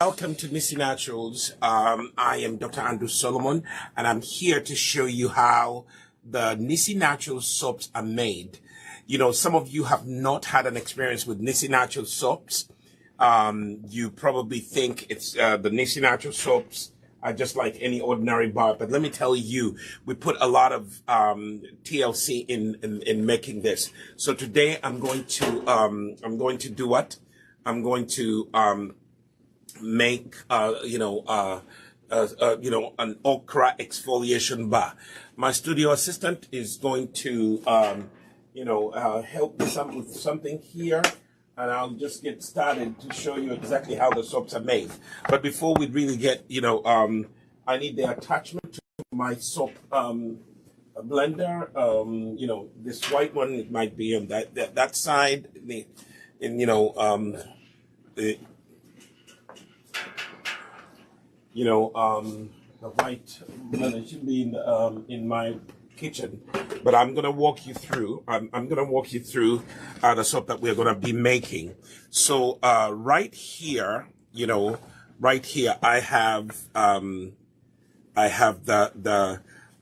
Welcome to Nissi Naturals. I am Dr. Andrew Solomon, and I'm here to show you how the Nissi Naturals soaps are made. You know, some of you have not had an experience with Nissi Naturals soaps. You probably think it's the Nissi Naturals soaps are just like any ordinary bar, but let me tell you, we put a lot of TLC in making this. So today I'm going to do what? I'm going to make an Okra exfoliation bar. My studio assistant is going to help me with something here, and I'll just get started to show you exactly how the soaps are made. But before we really get, I need the attachment to my soap blender. This white one, it might be on that side, the white blender should be in my kitchen, but I'm gonna walk you through. I'm gonna walk you through the soap that we're gonna be making. So right here, I have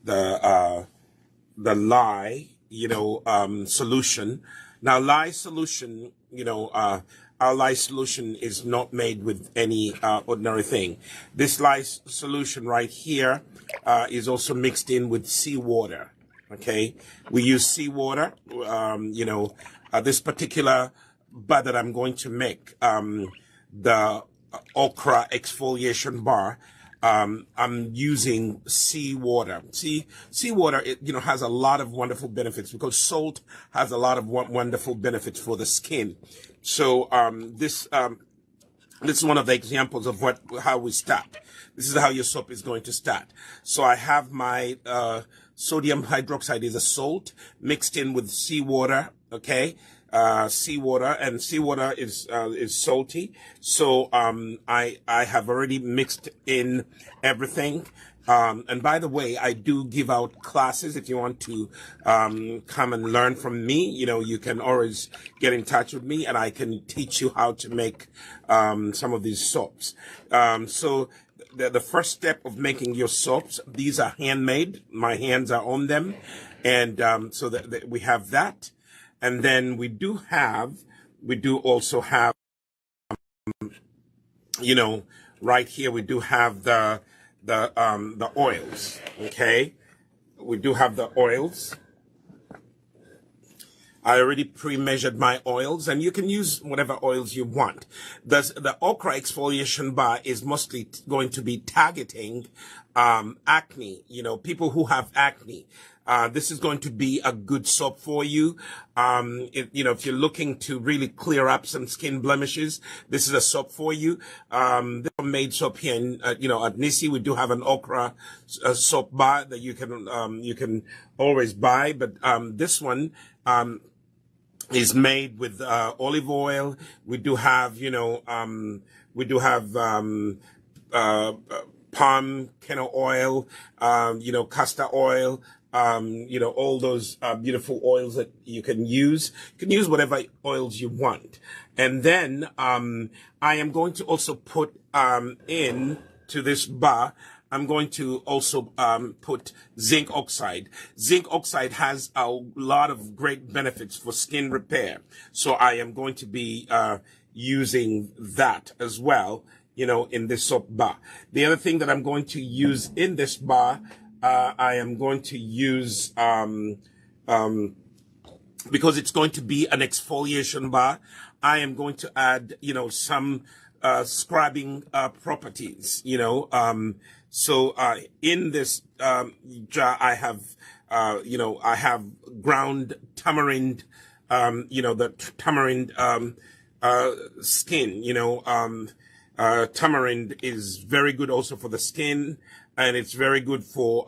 the lye, solution. Now lye solution, our lye solution is not made with any ordinary thing. This lye solution right here is also mixed in with seawater. Okay, we use seawater. This particular bar that I'm going to make, the Okra exfoliation bar, I'm using seawater. Seawater, has a lot of wonderful benefits because salt has a lot of wonderful benefits for the skin. So this is one of the examples of how we start. This is how your soap is going to start. So I have my sodium hydroxide is a salt mixed in with seawater. Okay. Seawater is salty. So I have already mixed in everything. And by the way, I do give out classes. If you want to come and learn from me, you can always get in touch with me and I can teach you how to make some of these soaps. So the first step of making your soaps, these are handmade. My hands are on them. And so that we have that. And then we do also have, right here we do have the oils. Okay, we do have the oils. I already pre-measured my oils, and you can use whatever oils you want. The Okra exfoliation bar is mostly going to be targeting acne. People who have acne. This is going to be a good soap for you. If you're looking to really clear up some skin blemishes, this is a soap for you. This is made soap here at Nissi. We do have an Okra soap bar that you can always buy, but this one is made with olive oil. We do have palm kernel oil, castor oil. All those beautiful oils that you can use. You can use whatever oils you want. And then I am going to also put in to this bar, I'm going to also put zinc oxide. Zinc oxide has a lot of great benefits for skin repair. So I am going to be using that as well, in this soap bar. The other thing that I'm going to use in this bar, I am going to use, because it's going to be an exfoliation bar, I am going to add, some scrubbing properties, So in this jar, I have ground tamarind, the tamarind skin, tamarind is very good also for the skin, and it's very good for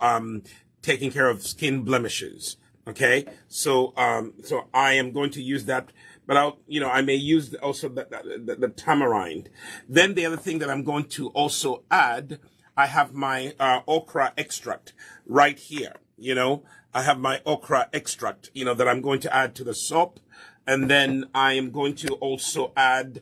taking care of skin blemishes. Okay, so I am going to use that, but I may use also the tamarind. Then the other thing that I'm going to also add, I have my okra extract right here. I have my okra extract, that I'm going to add to the soap, and then I am going to also add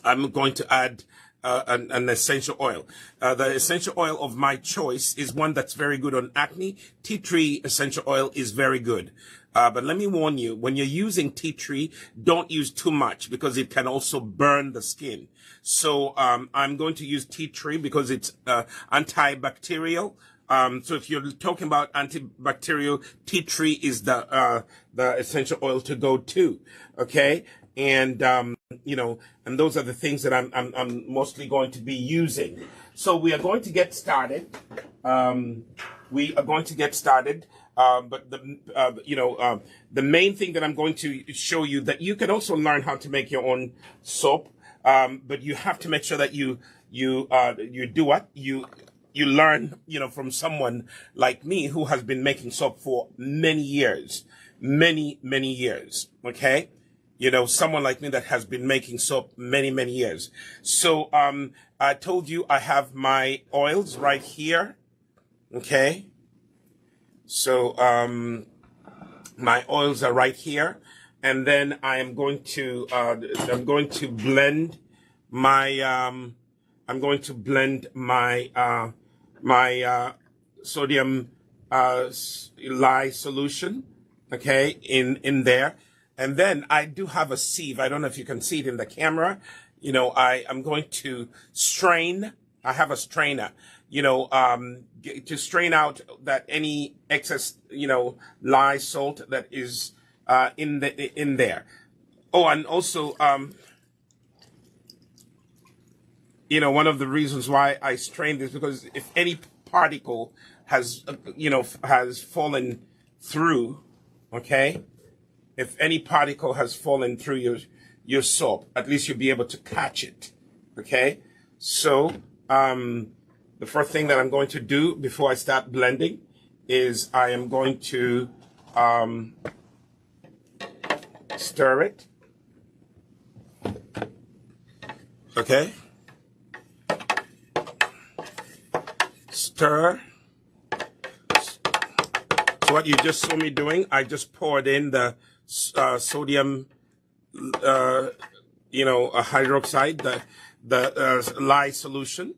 I'm going to add an essential oil. The essential oil of my choice is one that's very good on acne. Tea tree essential oil is very good. But let me warn you, when you're using tea tree, don't use too much because it can also burn the skin. So I'm going to use tea tree because it's antibacterial. So if you're talking about antibacterial, tea tree is the essential oil to go to. Okay. And, and those are the things that I'm mostly going to be using. So we are going to get started. But the main thing that I'm going to show you that you can also learn how to make your own soap. But you have to make sure that you do what? You learn, from someone like me who has been making soap for many years, many years. Okay. Someone like me that has been making soap many years. So, I told you I have my oils right here. Okay. So, my oils are right here. And then I am going to, blend my sodium, lye solution. Okay. In there. And then I do have a sieve. I don't know if you can see it in the camera. I'm going to strain. I have a strainer, to strain out that any excess, lye salt that is, in there. Oh, and also, one of the reasons why I strain this because if any particle has fallen through, okay. If any particle has fallen through your soap, at least you'll be able to catch it. Okay? So, the first thing that I'm going to do before I start blending is I am going to stir it. Okay? Stir. So what you just saw me doing, I just poured in the sodium, hydroxide, the lye solution.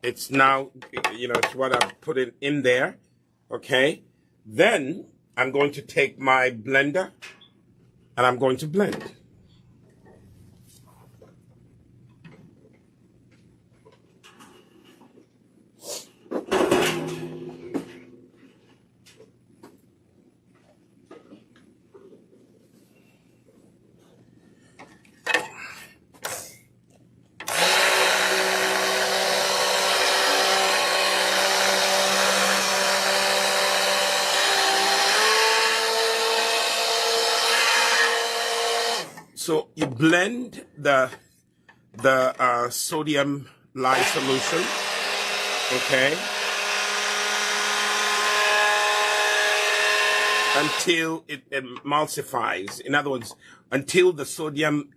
It's now, it's what I put it in there. Okay. Then I'm going to take my blender and I'm going to blend. So you blend the sodium lye solution, okay, until it emulsifies. In other words, until the sodium,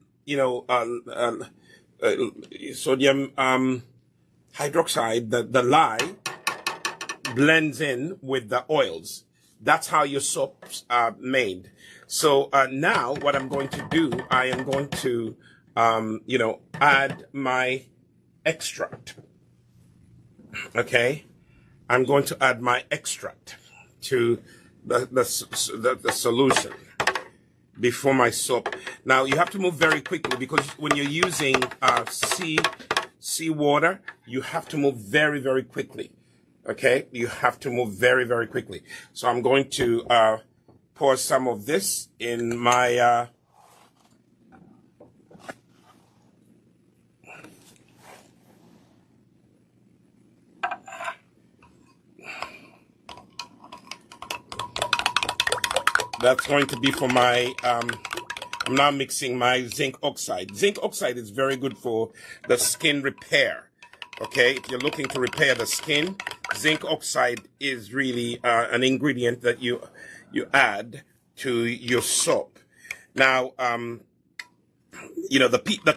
sodium hydroxide, the lye, blends in with the oils. That's how your soaps are made. So now what I'm going to do, I am going to, add my extract. Okay, I'm going to add my extract to the solution before my soap. Now you have to move very quickly because when you're using sea water, you have to move very quickly. Okay, you have to move very quickly. So I'm going to pour some of this in my that's going to be for my I'm now mixing my zinc oxide. Zinc oxide is very good for the skin repair. Okay, if you're looking to repair the skin, zinc oxide is really an ingredient that you add to your soap. Now, the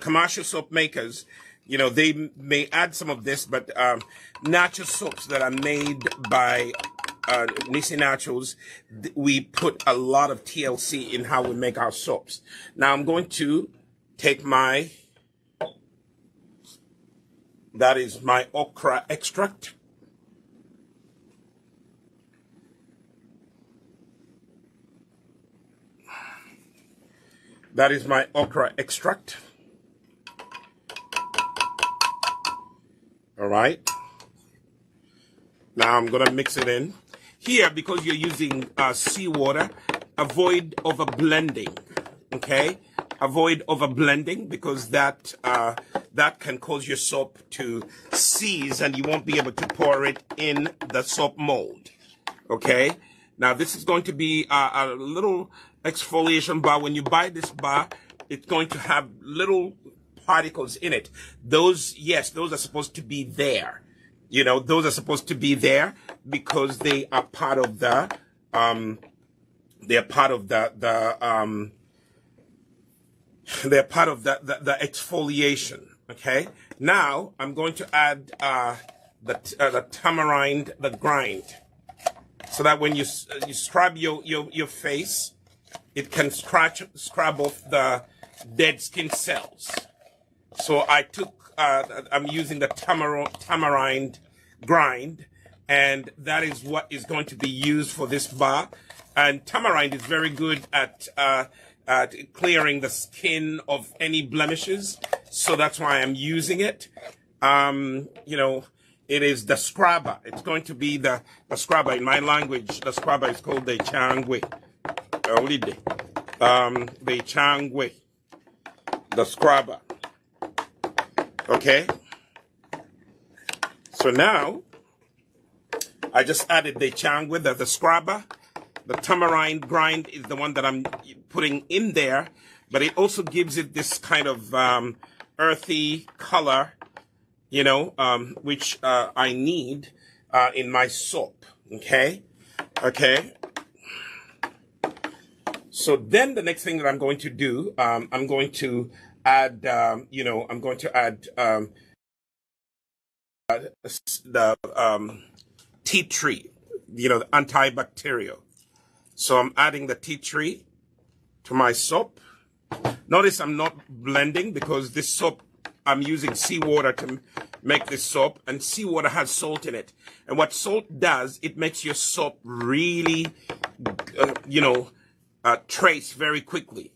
commercial soap makers, they may add some of this, but natural soaps that are made by Nissi Naturals, we put a lot of TLC in how we make our soaps. Now I'm going to take my That is my okra extract. That is my okra extract. All right. Now I'm going to mix it in. Here, because you're using seawater, avoid over blending. Okay? Avoid over blending because that can cause your soap to seize and you won't be able to pour it in the soap mold. Okay? Now this is going to be a little exfoliation bar. When you buy this bar, it's going to have little particles in it. Those, yes, those are supposed to be there. You know, those are supposed to be there because they are part of the they're part of the exfoliation. Okay. Now I'm going to add the tamarind, the grind, so that when you scrub your face, it can scrub off the dead skin cells. So I took I'm using the tamarind grind, and that is what is going to be used for this bar. And tamarind is very good at clearing the skin of any blemishes, so that's why I'm using it. You know, it is the scrubber. It's going to be the scrubber. In my language, the scrubber is called the changwe. The changwe, the scrubber. Okay. So now I just added the changwe, the scrubber. The tamarind grind is the one that I'm putting in there, but it also gives it this kind of earthy color, you know, which I need in my soap. Okay. Okay. So then the next thing that I'm going to do, I'm going to add, you know, I'm going to add the tea tree, you know, the antibacterial. So I'm adding the tea tree to my soap. Notice I'm not blending because this soap, I'm using seawater to make this soap, and seawater has salt in it. And what salt does, it makes your soap really, you know, trace very quickly.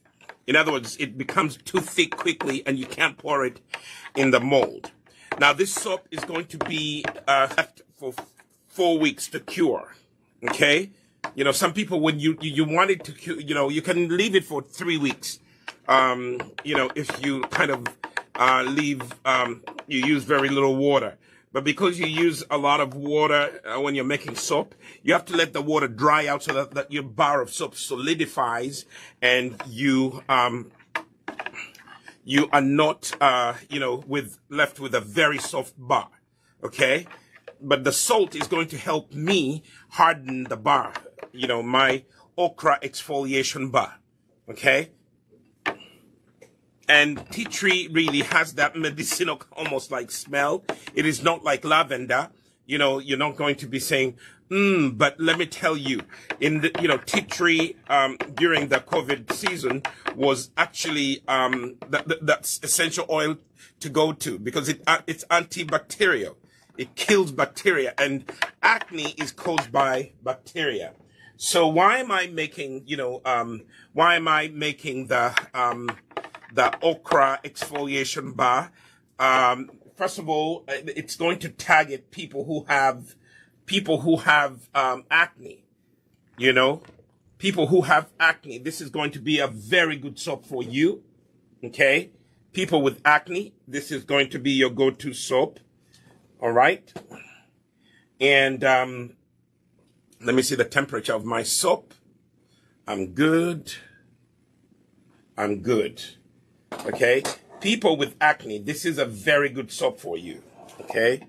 In other words, it becomes too thick quickly and you can't pour it in the mold. Now this soap is going to be left for 4 weeks to cure. Okay? You know, some people, when you want it to cure, you know, you can leave it for 3 weeks. You know, if you kind of you use very little water. But because you use a lot of water when you're making soap, you have to let the water dry out so that your bar of soap solidifies, and you are not, you know, left with a very soft bar. Okay? But the salt is going to help me harden the bar, you know, my okra exfoliation bar. Okay? And tea tree really has that medicinal, almost like smell. It is not like lavender. You know, you're not going to be saying, but let me tell you, in the, you know, tea tree, during the COVID season was actually, that's essential oil to go to because it's antibacterial. It kills bacteria, and acne is caused by bacteria. So why am I making, you know, why am I making the okra exfoliation bar? First of all, it's going to target people who have acne. You know, people who have acne. This is going to be a very good soap for you. Okay, people with acne, this is going to be your go-to soap. All right, and let me see the temperature of my soap. I'm good. I'm good. Okay, people with acne, this is a very good soap for you. Okay,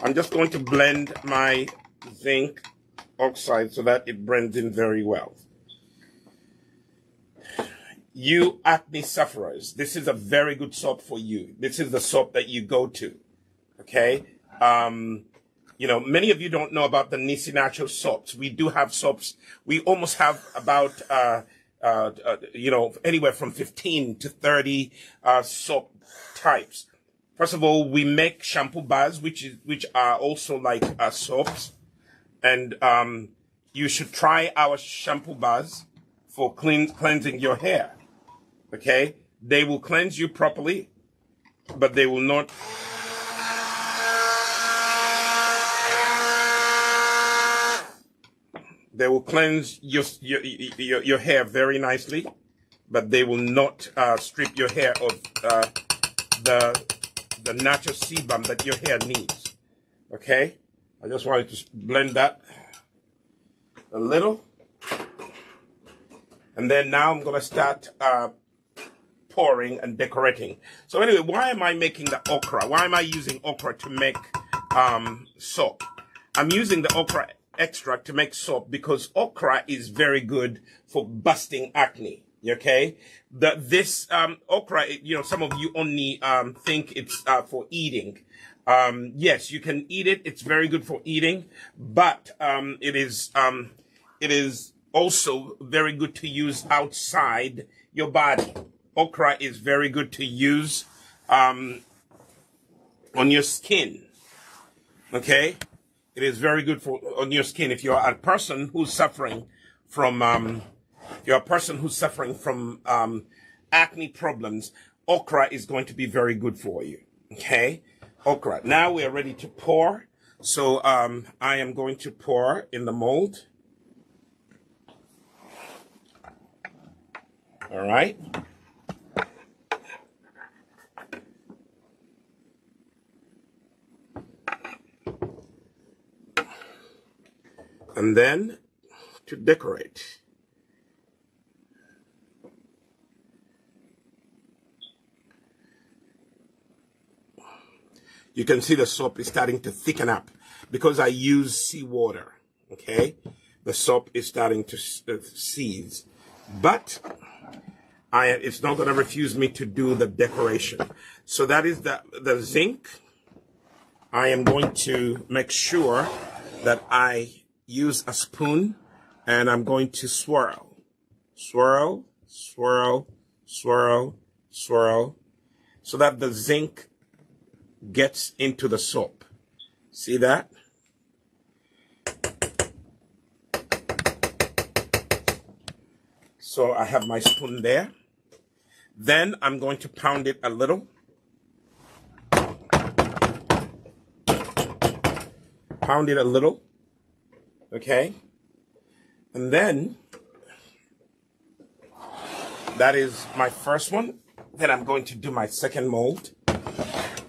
I'm just going to blend my zinc oxide so that it blends in very well. You acne sufferers, this is a very good soap for you. This is the soap that you go to. Okay, you know, many of you don't know about the Nissi natural soaps. We do have soaps. We almost have about you know, anywhere from 15 to 30 soap types. First of all, we make shampoo bars, which are also like soaps, and you should try our shampoo bars for cleansing your hair. Okay, they will cleanse you properly, but they will not. They will cleanse your hair very nicely, but they will not strip your hair of the natural sebum that your hair needs. Okay, I just wanted to blend that a little, and then now I'm gonna start pouring and decorating. So anyway, why am I making the okra? Why am I using okra to make soap? I'm using the okra extract to make soap because okra is very good for busting acne. Okay, this okra, some of you only think it's for eating. Yes, you can eat it. It's very good for eating, but it is also very good to use outside your body. Okra is very good to use on your skin. Okay, it is very good on your skin. If you're a person who's suffering from acne problems, okra is going to be very good for you. Okay, okra. Now we are ready to pour. So I am going to pour in the mold. All right. And then to decorate. You can see the soap is starting to thicken up because I use seawater. Okay, the soap is starting to seize, but it's not going to refuse me to do the decoration. So that is the zinc. I am going to make sure that I use a spoon, and I'm going to swirl, swirl, swirl, swirl, swirl, so that the zinc gets into the soap. See that? So I have my spoon there. Then I'm going to pound it a little. Pound it a little. Okay? And then that is my first one. Then I'm going to do my second mold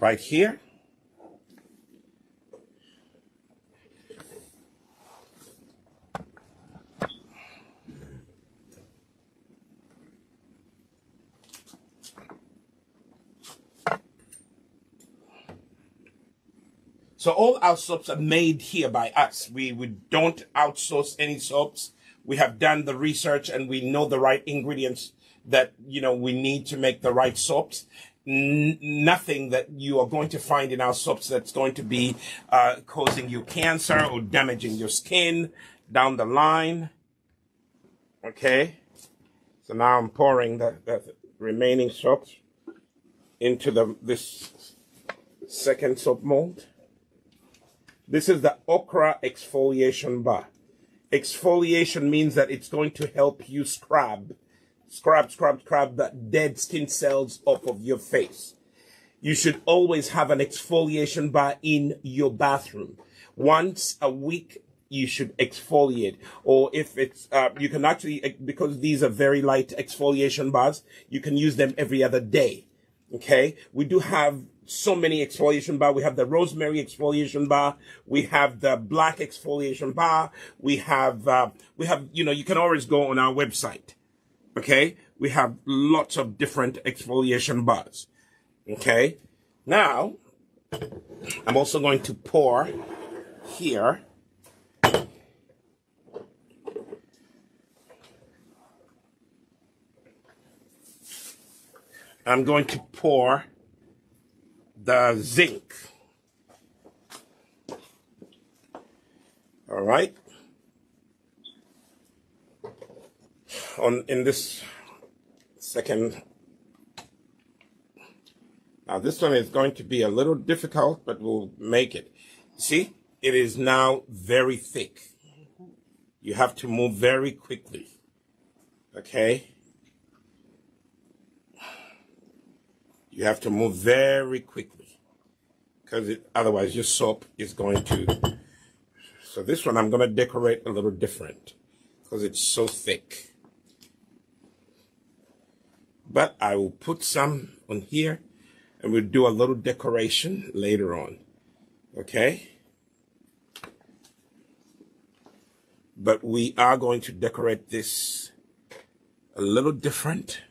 right here. So all our soaps are made here by us. We don't outsource any soaps. We have done the research and we know the right ingredients that, we need to make the right soaps. Nothing that you are going to find in our soaps that's going to be causing you cancer or damaging your skin down the line. Okay. So now I'm pouring the remaining soaps into this second soap mold. This is the Okra Exfoliation Bar. Exfoliation means that it's going to help you scrub the dead skin cells off of your face. You should always have an exfoliation bar in your bathroom. Once a week, you should exfoliate. Or if it's, you can actually, because these are very light exfoliation bars, you can use them every other day. Okay? We do have so many exfoliation bar. We have the rosemary exfoliation bar. We have the black exfoliation bar. We have, you can always go on our website. Okay? We have lots of different exfoliation bars. Okay? Now, I'm also going to pour here. I'm going to pour the zinc. All right. In this second Now this one is going to be a little difficult, but we'll make it. See, it is now very thick. You have to move very quickly. Okay? You have to move very quickly, because otherwise your soap is going to... So this one I'm going to decorate a little different, because it's so thick. But I will put some on here, and we'll do a little decoration later on. Okay? But we are going to decorate this a little different.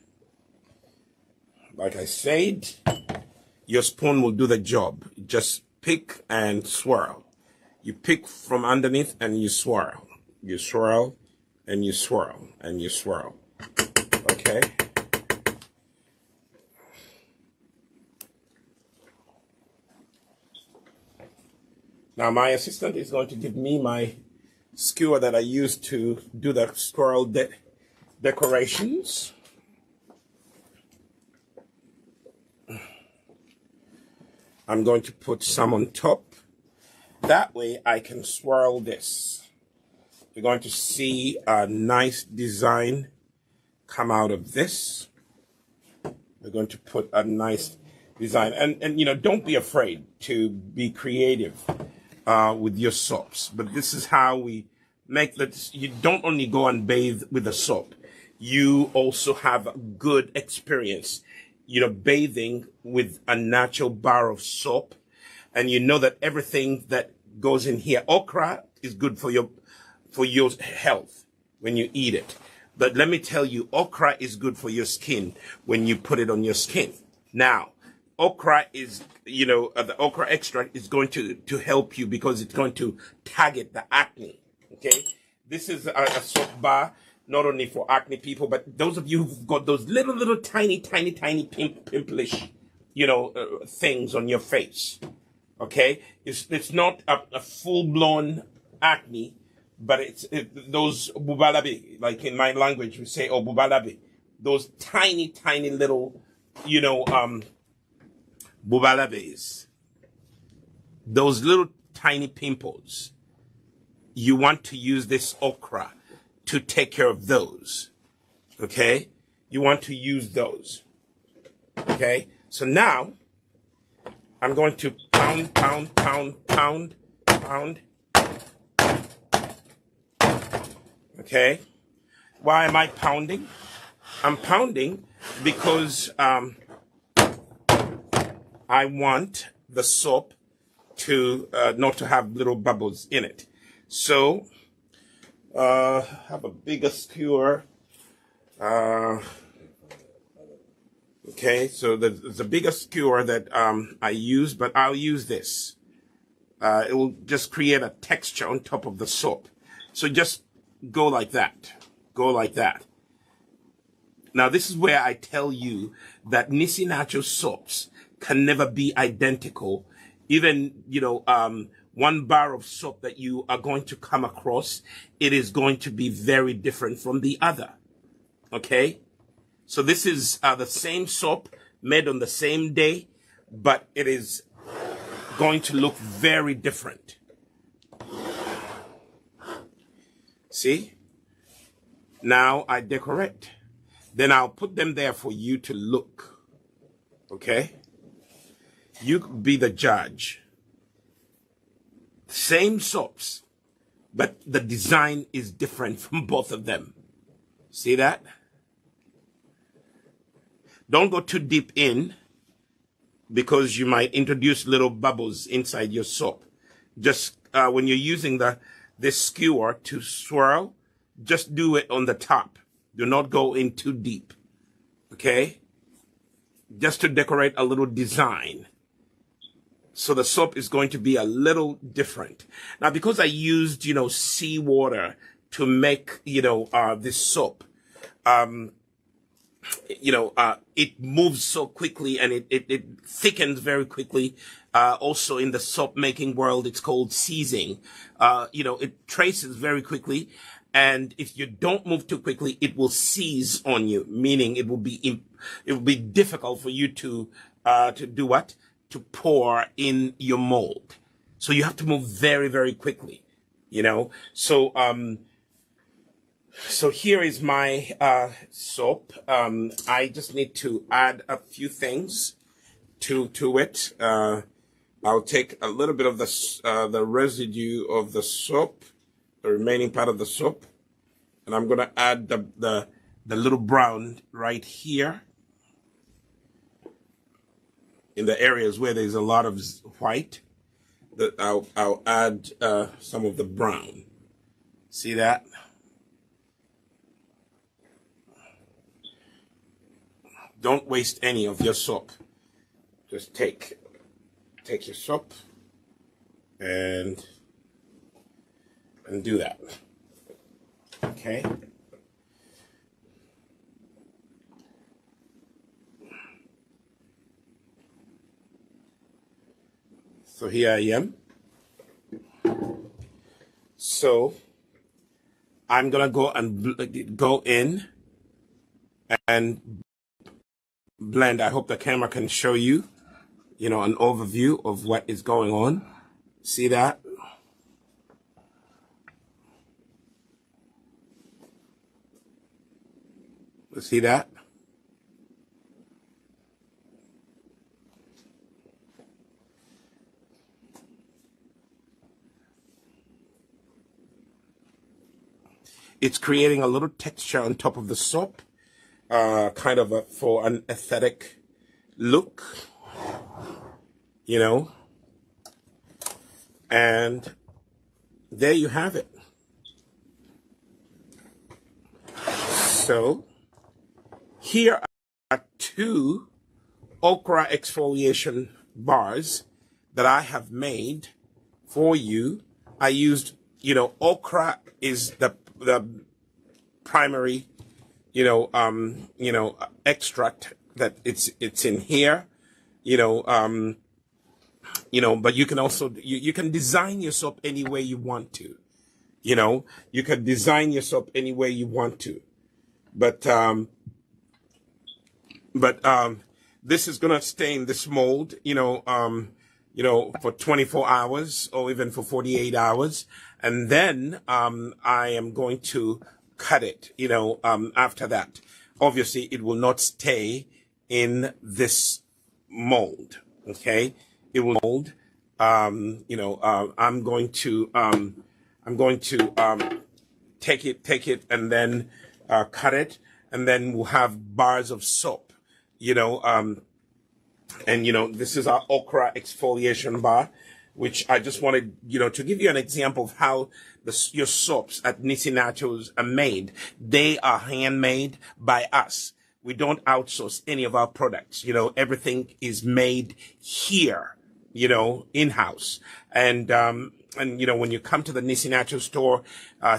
Like I said, your spoon will do the job. Just pick and swirl. You pick from underneath and you swirl. You swirl and you swirl and you swirl. Okay? Now my assistant is going to give me my skewer that I use to do the swirl decorations. I'm going to put some on top. That way I can swirl this. You're going to see a nice design come out of this. We're going to put a nice design. And you know, don't be afraid to be creative with your soaps. But this is how we make that. You don't only go and bathe with the soap. You also have a good experience, you know, bathing with a natural bar of soap. And you know that everything that goes in here, okra is good for your health when you eat it. But let me tell you, okra is good for your skin when you put it on your skin. Now, okra is, you know, the okra extract is going to help you because it's going to target the acne. Okay? This is a soap bar, not only for acne people, but those of you who've got those little tiny pimplish, you know, things on your face. Okay? It's not a full-blown acne, but it's those bubalabi, like in my language we say, oh, bubalabi. Those tiny little, you know, bubalabis. Those little tiny pimples. You want to use this okra to take care of those. Okay? You want to use those. Okay? So now, I'm going to pound. Okay? Why am I pounding? I'm pounding because I want the soap to not to have little bubbles in it. So, have a bigger skewer. Okay, so there's a bigger skewer that I use, but I'll use this. It will just create a texture on top of the soap. So just go like that. Go like that. Now, this is where I tell you that Nissi natural soaps can never be identical. Even, you know, one bar of soap that you are going to come across, it is going to be very different from the other. Okay? So this is the same soap made on the same day, but it is going to look very different. See? Now I decorate. Then I'll put them there for you to look. Okay? You be the judge. Same soaps, but the design is different from both of them. See that? Don't go too deep in because you might introduce little bubbles inside your soap. Just when you're using this skewer to swirl, just do it on the top. Do not go in too deep. Okay? Just to decorate a little design. So the soap is going to be a little different. Now, because I used, you know, seawater to make, you know, this soap, you know, it moves so quickly and it thickens very quickly. Also in the soap making world, it's called seizing. You know, it traces very quickly. And if you don't move too quickly, it will seize on you, meaning it will be difficult for you to to do what? To pour in your mold. So you have to move very, very quickly, you know? So, so here is my, soap. I just need to add a few things to it. I'll take a little bit of the residue of the soap, the remaining part of the soap, and I'm gonna add the little brown right here in the areas where there's a lot of white. That I'll add some of the brown. See that? Don't waste any of your soap. Just take your soap and do that. Okay. So here I am. So I'm gonna go and go in and blend. I hope the camera can show you, you know, an overview of what is going on. See that? See that? It's creating a little texture on top of the soap, kind of for an aesthetic look, you know. And there you have it. So here are 2 Okra exfoliation bars that I have made for you. I used, you know, Okra is the primary, extract that it's in here, but you can also, you can design your soap any way you want to, you can design your soap any way you want to, but this is going to stay in this mold, for 24 hours or even for 48 hours. And then, I am going to cut it, after that. Obviously, it will not stay in this mold. Okay. It will mold. I'm going to take it and then, cut it. And then we'll have bars of soap, and this is our Okra exfoliation bar, which I just wanted, to give you an example of how your soaps at Nissi Naturals are made. They are handmade by us. We don't outsource any of our products. Everything is made here, in-house. And when you come to the Nissi Natural store,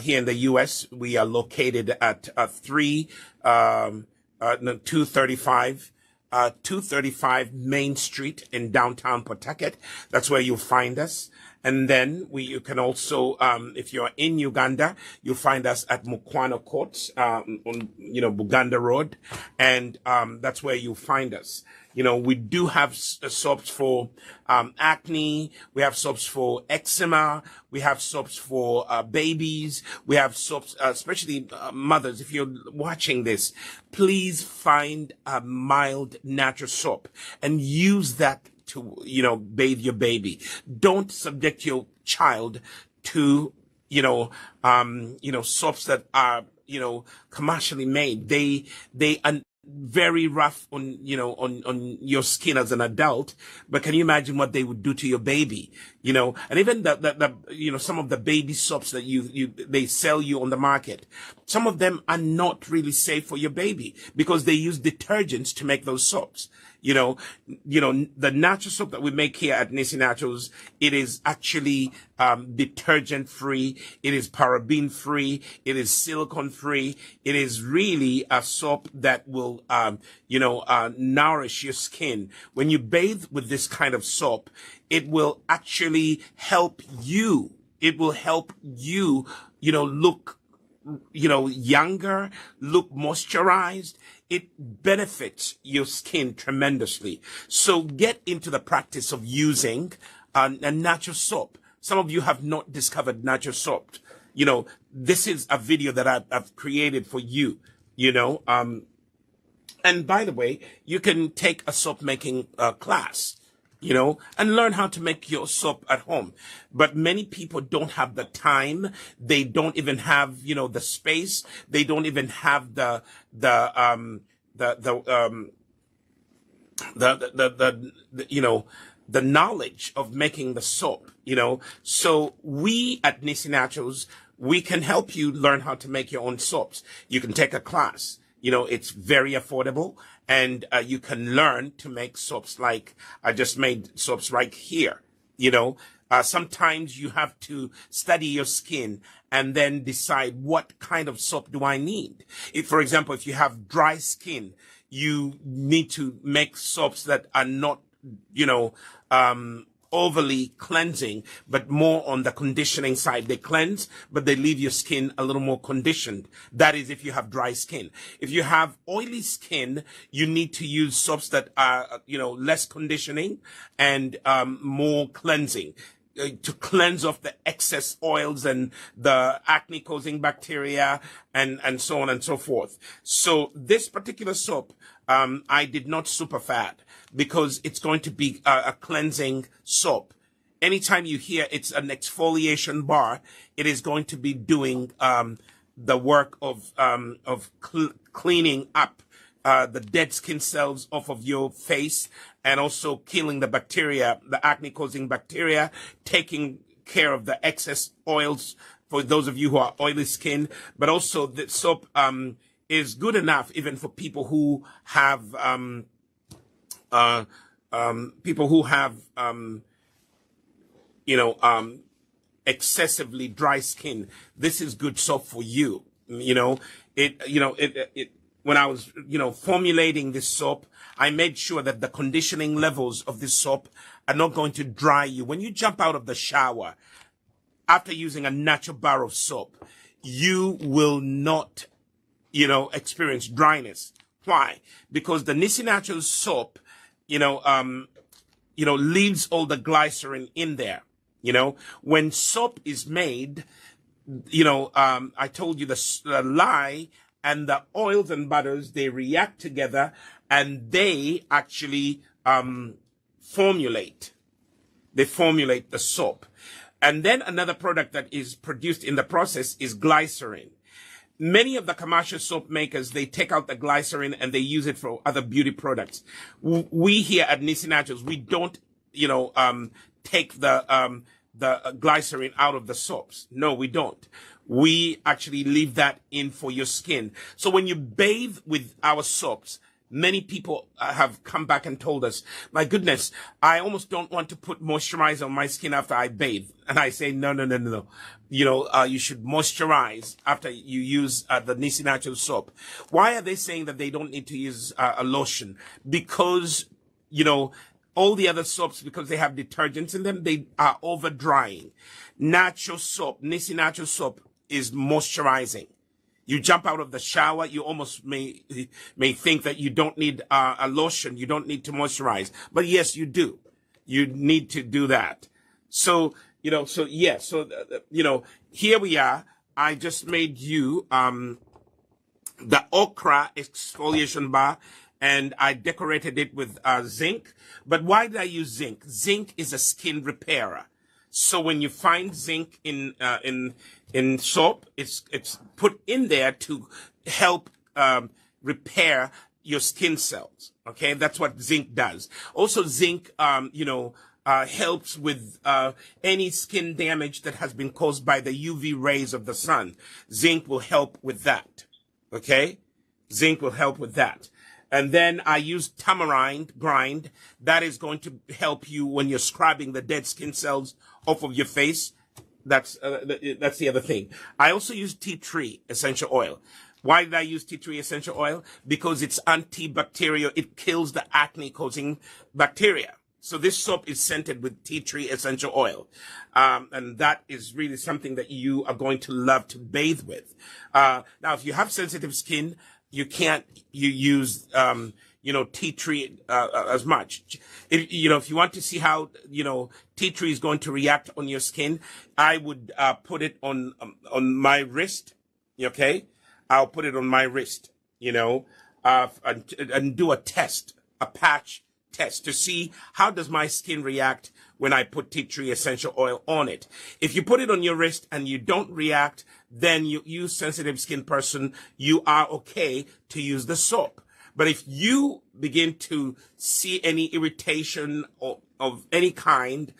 here in the U.S., we are located at 235 Main Street in downtown Pawtucket. That's where you'll find us. And then you can also, if you're in Uganda, you'll find us at Mukwano Court, on, Buganda Road. And, that's where you'll find us. We do have soaps for, acne. We have soaps for eczema. We have soaps for, babies. We have soaps, especially mothers. If you're watching this, please find a mild natural soap and use that to, bathe your baby. Don't subject your child to, soaps that are, commercially made. They are very rough on, on your skin as an adult, but can you imagine what they would do to your baby? And even some of the baby soaps that they sell you on the market, some of them are not really safe for your baby because they use detergents to make those soaps. The natural soap that we make here at Nissi Naturals, it is actually, detergent free. It is paraben free. It is silicone free. It is really a soap that will, nourish your skin. When you bathe with this kind of soap, it will actually help you. It will help you, look younger, look moisturized. It benefits your skin tremendously. So get into the practice of using a natural soap. Some of you have not discovered natural soap. This is a video that I've created for you, and by the way, you can take a soap making class, and learn how to make your soap at home. But many people don't have the time. They don't even have, the space. They don't even have the knowledge of making the soap, So we at Nissi Naturals, we can help you learn how to make your own soaps. You can take a class. It's very affordable, and you can learn to make soaps like I just made soaps right here. Sometimes you have to study your skin and then decide what kind of soap do I need. For example, if you have dry skin, you need to make soaps that are not, overly cleansing, but more on the conditioning side. They cleanse, but they leave your skin a little more conditioned. That is if you have dry skin. If you have oily skin, you need to use soaps that are, less conditioning and more cleansing, to cleanse off the excess oils and the acne causing bacteria and so on and so forth. So this particular soap, I did not super fat because it's going to be a cleansing soap. Anytime you hear it's an exfoliation bar, it is going to be doing the work of cleaning up the dead skin cells off of your face, and also killing the bacteria, the acne-causing bacteria, taking care of the excess oils for those of you who are oily skin. But also the soap is good enough even for people who have excessively dry skin. This is good soap for you. When I was, formulating this soap, I made sure that the conditioning levels of this soap are not going to dry you. When you jump out of the shower after using a natural bar of soap, you will not, experience dryness. Why? Because the Nissi Naturals soap, leaves all the glycerin in there. When soap is made, I told you the lye and the oils and butters, they react together and they actually formulate. They formulate the soap. And then another product that is produced in the process is glycerin. Many of the commercial soap makers, they take out the glycerin and they use it for other beauty products. We here at Nissi Naturals, we don't, take the glycerin out of the soaps. No, we don't. We actually leave that in for your skin. So when you bathe with our soaps, many people have come back and told us, my goodness, I almost don't want to put moisturizer on my skin after I bathe. And I say, no. You should moisturize after you use the Nissi Natural soap. Why are they saying that they don't need to use a lotion? Because, all the other soaps, because they have detergents in them, they are over drying. Natural soap, Nissi Natural soap, is moisturizing. You jump out of the shower, you almost may think that you don't need a lotion, you don't need to moisturize. But yes, you do. You need to do that. So, here we are. I just made you the Okra exfoliation bar, and I decorated it with zinc. But why did I use zinc? Zinc is a skin repairer. So when you find zinc in soap, it's put in there to help repair your skin cells. Okay, that's what zinc does. Also, zinc, helps with any skin damage that has been caused by the UV rays of the sun. Zinc will help with that. Okay, zinc will help with that. And then I use tamarind grind. That is going to help you when you're scrubbing the dead skin cells off of your face. That's the other thing. I also use tea tree essential oil. Why did I use tea tree essential oil? Because it's antibacterial. It kills the acne causing bacteria. So this soap is scented with tea tree essential oil. And that is really something that you are going to love to bathe with. Now, if you have sensitive skin, you can't use, tea tree, as much. If you want to see how, tea tree is going to react on your skin, I would, put it on my wrist. Okay. I'll put it on my wrist, and do a test, a patch test to see how does my skin react when I put tea tree essential oil on it. If you put it on your wrist and you don't react, then you sensitive skin person, you are okay to use the soap. But if you begin to see any irritation of any kind,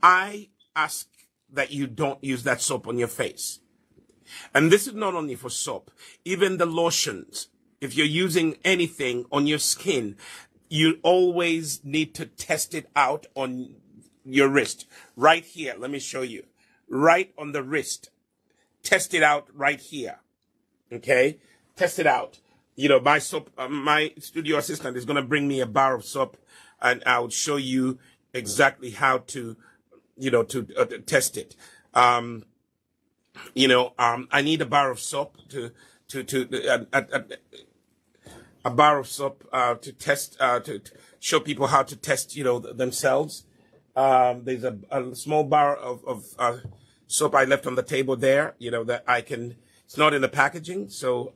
I ask that you don't use that soap on your face. And this is not only for soap, even the lotions. If you're using anything on your skin, you always need to test it out on your wrist. Right here, let me show you. Right on the wrist. Test it out right here. Okay? Test it out. My soap, my studio assistant is going to bring me a bar of soap, and I'll show you exactly how to, to test it. I need a bar of soap a bar of soap to test, to show people how to test, themselves. There's a small bar of soap I left on the table there, that I can. It's not in the packaging, so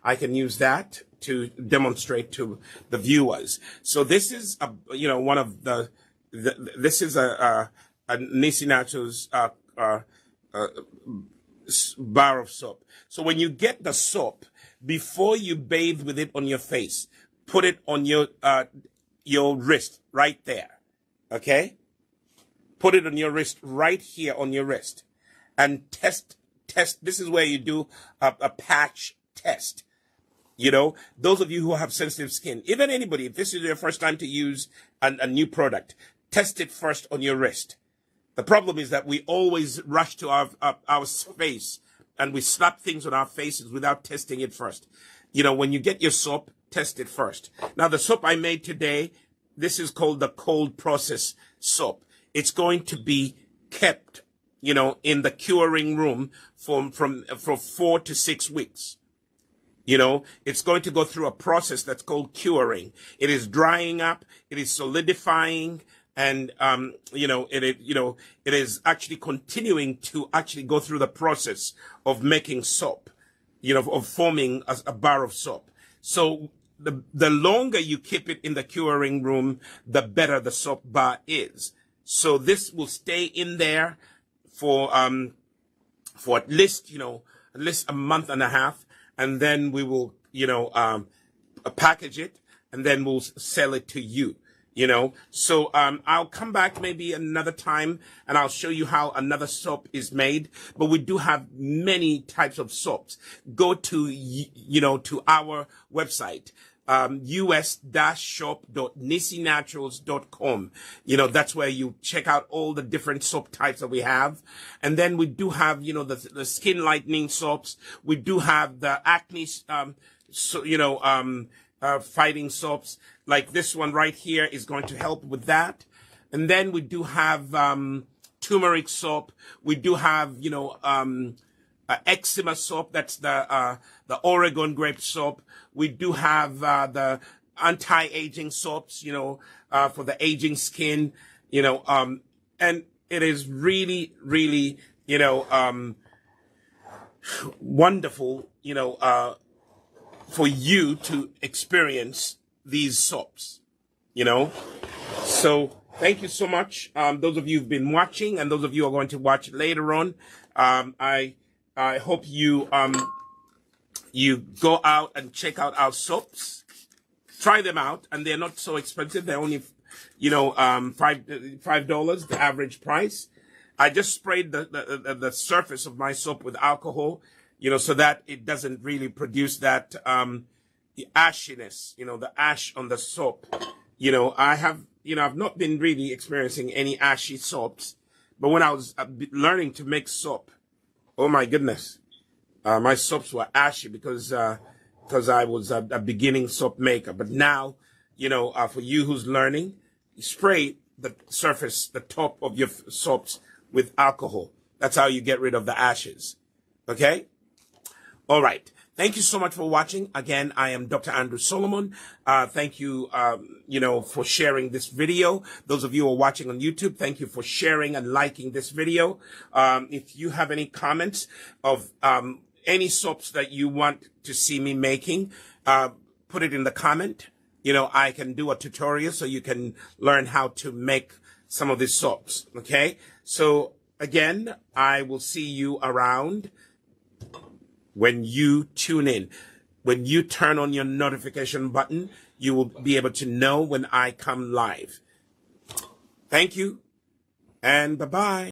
I can use that to demonstrate to the viewers. So this is one of this is a Nissi Naturals bar of soap. So when you get the soap, before you bathe with it on your face, put it on your wrist right there. Okay? Put it on your wrist right here on your wrist, and test. This is where you do a patch test. Those of you who have sensitive skin, even anybody, if this is your first time to use a new product, test it first on your wrist. The problem is that we always rush to our face and we slap things on our faces without testing it first. When you get your soap, test it first. Now, the soap I made today, this is called the cold process soap. It's going to be kept, in the curing room for 4 to 6 weeks. It's going to go through a process that's called curing. It is drying up, it is solidifying, and it is actually continuing to actually go through the process of making soap, of forming a bar of soap. So the longer you keep it in the curing room, the better the soap bar is. So this will stay in there for at least a month and a half, and then we will package it, and then we'll sell it to you. So I'll come back maybe another time, and I'll show you how another soap is made. But we do have many types of soaps. Go to to our website, us-shop.nissinaturals.com. That's where you check out all the different soap types that we have. And then we do have, the skin lightening soaps. We do have the acne, fighting soaps. Like this one right here is going to help with that. And then we do have, turmeric soap. We do have, eczema soap. That's the Oregon grape soap. We do have the anti-aging soaps, for the aging skin, and it is really, really, wonderful, for you to experience these soaps, So thank you so much. Those of you who've been watching, and those of you who are going to watch later on. I hope you go out and check out our soaps. Try them out, and they're not so expensive. They're only, $5, the average price. I just sprayed the surface of my soap with alcohol, so that it doesn't really produce that the ashiness, the ash on the soap. I've not been really experiencing any ashy soaps, but when I was learning to make soap, oh my goodness, my soaps were ashy because I was a beginning soap maker. But now, for you who's learning, spray the surface, the top of your soaps with alcohol. That's how you get rid of the ashes. Okay? All right. Thank you so much for watching. Again, I am Dr. Andrew Solomon. Thank you, for sharing this video. Those of you who are watching on YouTube, thank you for sharing and liking this video. If you have any comments of any soaps that you want to see me making, put it in the comment. I can do a tutorial so you can learn how to make some of these soaps. Okay? So again, I will see you around when you tune in. When you turn on your notification button, you will be able to know when I come live. Thank you, and bye-bye.